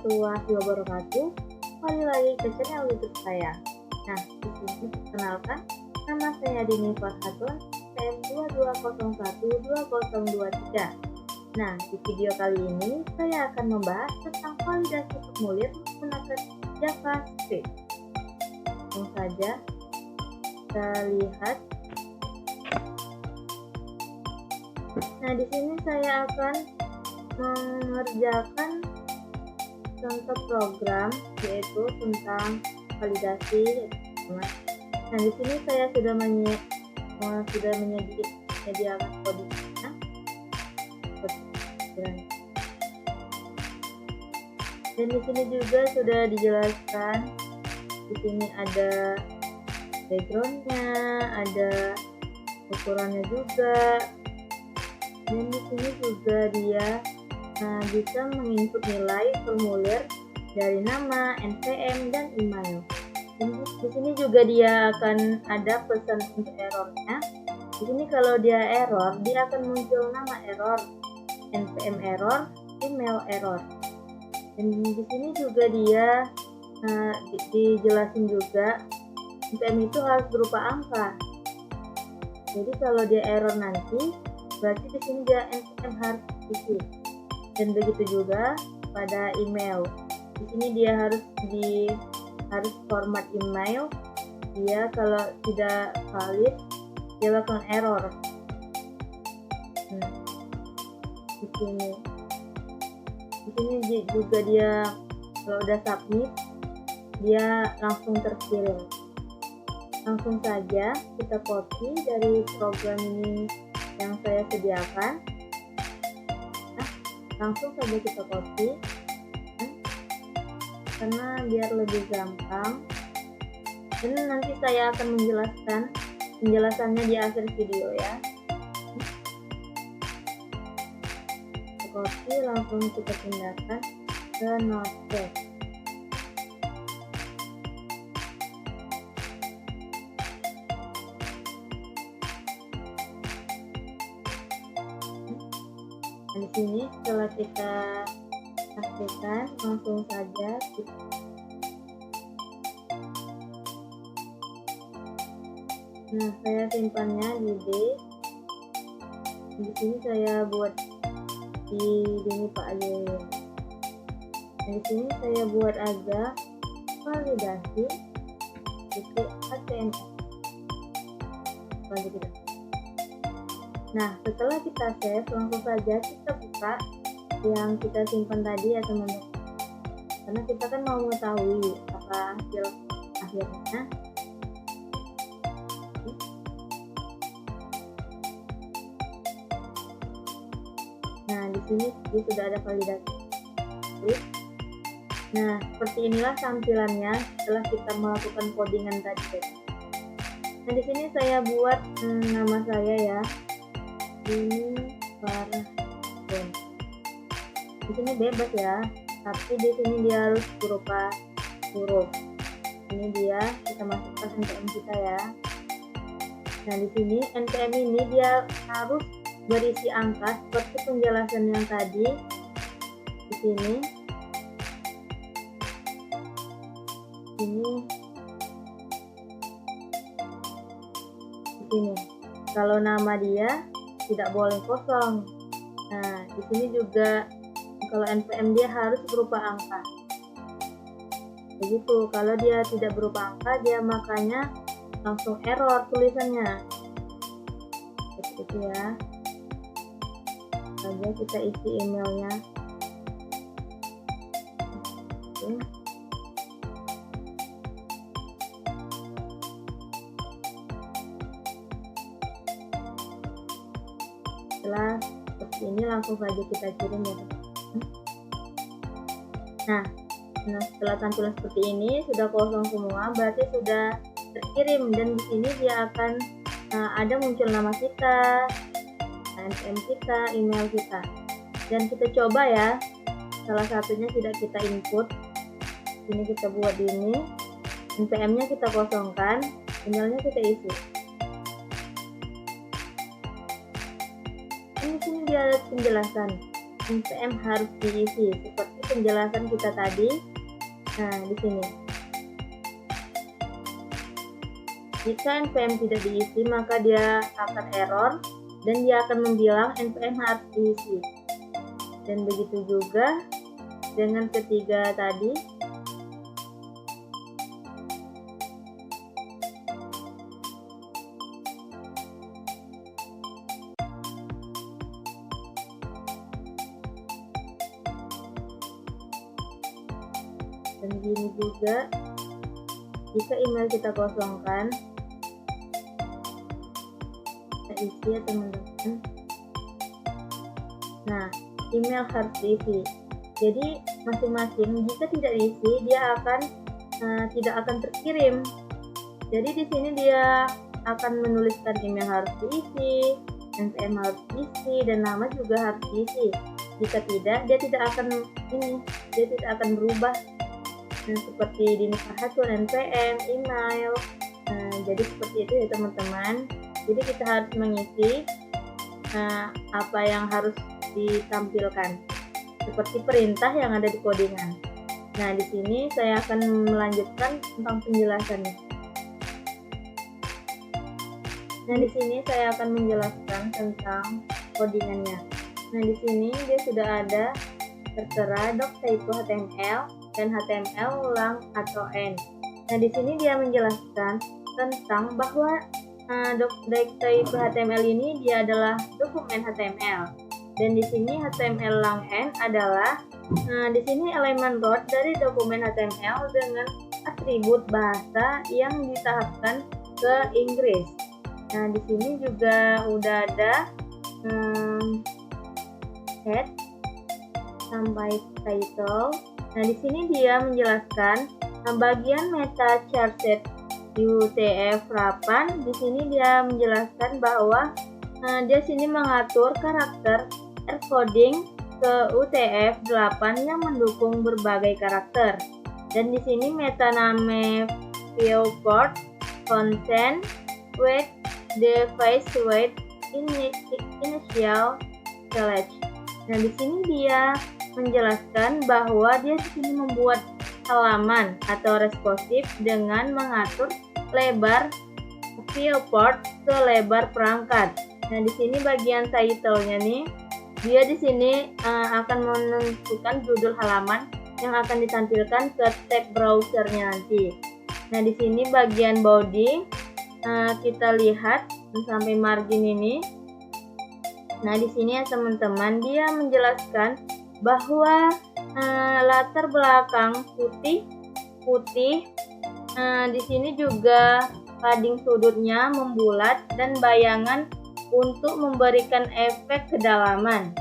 warahmatullahi wabarakatuh. Kembali lagi ke channel YouTube saya. Nah, di sini perkenalkan, nama saya Dini Farhatun, NPM 22012023. Nah, di video kali ini saya akan membahas tentang validasi formulir menggunakan JavaScript. Langsung saja kita lihat. Nah, di sini saya akan mengerjakan contoh program, yaitu tentang validasi. Nah, di sini saya sudah menyediakan kodenya. Dan di sini juga sudah dijelaskan. Di sini ada backgroundnya, ada ukurannya juga. Dan di sini juga dia bisa menginput nilai formulir dari nama, NPM, dan email. Dan di sini juga dia akan ada pesan untuk errornya. Di sini kalau dia error, dia akan muncul nama error, NPM error, email error. Dan di sini juga dia dijelasin juga NPM itu harus berupa angka. Jadi kalau dia error nanti, berarti di sini dia NPM harus isi. Dan begitu juga pada email. Di sini dia harus format email. Dia kalau tidak valid, dia bakal error. Di sini juga dia kalau udah submit, dia langsung terkirim. Langsung saja kita copy dari program ini yang saya sediakan. Langsung saja kita copy karena biar lebih gampang. Dan nanti saya akan menjelaskan penjelasannya di akhir video ya. Kita copy, langsung kita pindahkan ke Notepad. Di sini setelah kita aktifkan, langsung saja saya simpannya di D. Di sini saya buat di Dini Pak Ayu. Di sini saya buat aja validasi HTML. Nah, setelah kita save, langsung saja kita buka yang kita simpan tadi ya teman-teman. Karena kita kan mau mengetahui apa hasil akhirnya. Nah, di sini sudah ada validasi. Nah, seperti inilah tampilannya setelah kita melakukan codingan tadi. Nah, di sini saya buat nama saya ya. Ini Farhatun. Di sini bebas ya, tapi di sini dia harus berupa huruf. Ini dia, kita masukkan NPM kita ya. Nah, di sini NPM ini dia harus berisi angka seperti penjelasan yang tadi. Di sini kalau nama dia tidak boleh kosong. Nah, di sini juga kalau NPM dia harus berupa angka. Begitu, kalau dia tidak berupa angka, dia makanya langsung error tulisannya. Seperti itu ya. Saja kita isi emailnya. Oke. Setelah seperti ini langsung saja kita kirim ya. Nah, setelah tampilan seperti ini sudah kosong semua, berarti sudah terkirim. Dan di sini dia akan ada muncul nama kita, NPM kita, email kita. Dan kita coba ya, salah satunya tidak kita input. Ini kita buat ini, NPM-nya kita kosongkan, emailnya kita isi. Ini sini dia ada penjelasan. NPM harus diisi seperti penjelasan kita tadi. Nah, di sini. Jika NPM tidak diisi, maka dia akan error dan dia akan membilang NPM harus diisi. Dan begitu juga dengan ketiga tadi. Dan gini juga, jika email kita kosongkan, kita isi ya teman-teman. Nah, email harus diisi. Jadi masing-masing jika tidak diisi, dia akan tidak akan terkirim. Jadi di sini dia akan menuliskan email harus diisi, NPM harus diisi, dan nama juga harus diisi. Jika tidak, dia tidak akan berubah. Nah, seperti dinikah hasil NPM, email. Jadi seperti itu ya teman-teman. Jadi kita harus mengisi apa yang harus ditampilkan, seperti perintah yang ada di codingan. Nah, di sini saya akan melanjutkan tentang penjelasannya. Nah, di sini saya akan menjelaskan tentang codingannya. Nah, di sini dia sudah ada tertera doc.type HTML dan HTML ulang atau end. Nah, di sini dia menjelaskan tentang bahwa doc.type HTML ini dia adalah dokumen HTML. Dan di sini HTML lang end adalah di sini elemen root dari dokumen HTML dengan atribut bahasa yang ditahapkan ke Inggris. Nah, di sini juga udah ada head sampai title. Nah, di sini dia menjelaskan bagian meta charset UTF-8. Di sini dia menjelaskan bahwa dia sini mengatur karakter encoding ke UTF-8 yang mendukung berbagai karakter. Dan di sini meta name viewport, content, weight, device weight, initial select. Nah, di sini dia menjelaskan bahwa dia di sini membuat halaman atau responsif dengan mengatur lebar viewport ke lebar perangkat. Nah, di sini bagian title-nya nih, dia di sini akan menentukan judul halaman yang akan ditampilkan ke tab browsernya nanti. Nah, di sini bagian body kita lihat sampai margin ini. Nah, di sini ya teman-teman, dia menjelaskan bahwa latar belakang putih. Di sini juga padding sudutnya membulat dan bayangan untuk memberikan efek kedalaman.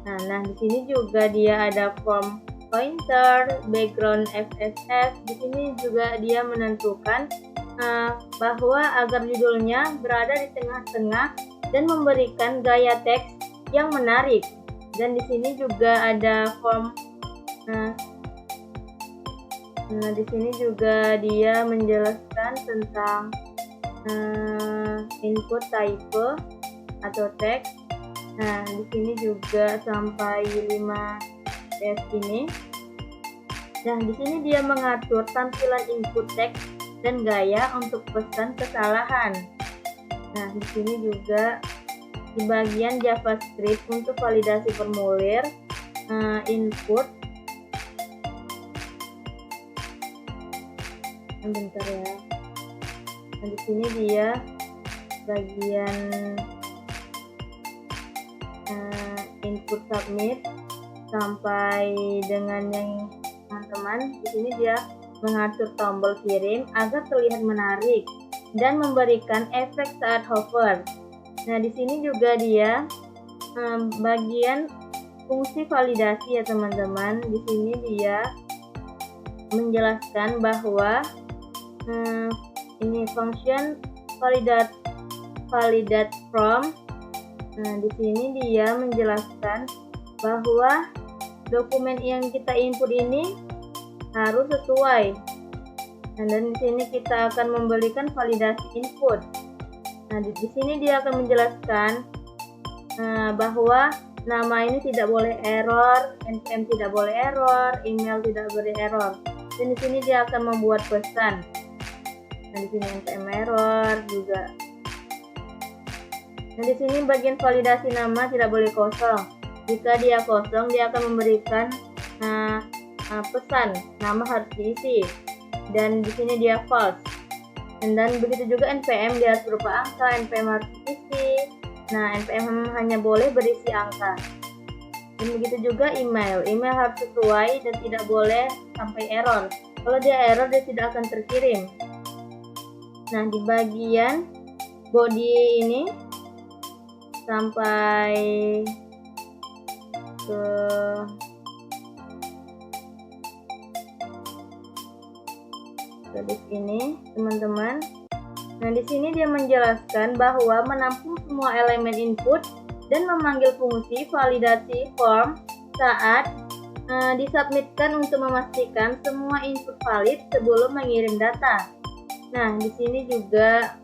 Nah, di sini juga dia ada form pointer, background FFF. Di sini juga dia menentukan bahwa agar judulnya berada di tengah-tengah dan memberikan gaya teks yang menarik. Dan di sini juga ada form. Nah, di sini juga dia menjelaskan tentang input type atau teks. Nah, di sini juga sampai 5 tes ini. Nah, di sini dia mengatur tampilan input teks dan gaya untuk pesan kesalahan. Nah, di sini juga di bagian JavaScript untuk validasi formulir input. Bentar ya. Nah, di sini dia bagian input submit sampai dengan yang teman-teman. Di sini dia mengatur tombol kirim agar terlihat menarik dan memberikan efek saat hover. Nah, di sini juga dia bagian fungsi validasi ya teman-teman. Di sini dia menjelaskan bahwa ini function validate from. Nah, di sini dia menjelaskan bahwa dokumen yang kita input ini harus sesuai. Nah, dan di sini kita akan memberikan validasi input. Nah, di sini dia akan menjelaskan bahwa nama ini tidak boleh error, npm tidak boleh error, email tidak boleh error. Dan di sini dia akan membuat pesan. Nah, di sini npm error juga. Nah, di sini bagian validasi nama tidak boleh kosong. Jika dia kosong, dia akan memberikan pesan nama harus diisi. Dan di sini dia false. Dan begitu juga npm dia harus berupa angka, npm harus diisi. Nah, npm hanya boleh berisi angka. Dan begitu juga email harus sesuai dan tidak boleh sampai error. Kalau dia error, dia tidak akan terkirim. Nah, di bagian body ini sampai ke ini, teman-teman. Nah, di sini dia menjelaskan bahwa menampung semua elemen input dan memanggil fungsi validasi form saat disubmitkan untuk memastikan semua input valid sebelum mengirim data. Nah, di sini juga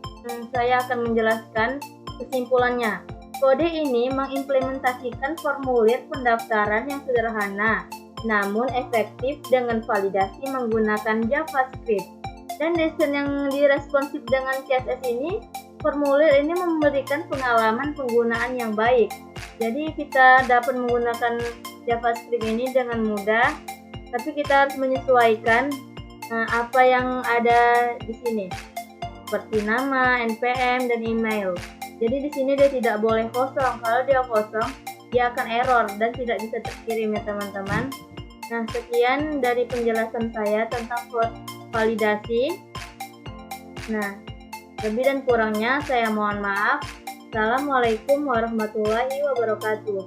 saya akan menjelaskan kesimpulannya. Kode ini mengimplementasikan formulir pendaftaran yang sederhana, namun efektif dengan validasi menggunakan JavaScript. Dan desain yang diresponsif dengan CSS ini, formulir ini memberikan pengalaman penggunaan yang baik. Jadi kita dapat menggunakan JavaScript ini dengan mudah, tapi kita harus menyesuaikan apa yang ada di sini, seperti nama, npm, dan email. Jadi di sini dia tidak boleh kosong. Kalau dia kosong, dia akan error dan tidak bisa terkirim ya teman-teman. Nah, sekian dari penjelasan saya tentang validasi. Nah, lebih dan kurangnya saya mohon maaf. Assalamualaikum warahmatullahi wabarakatuh.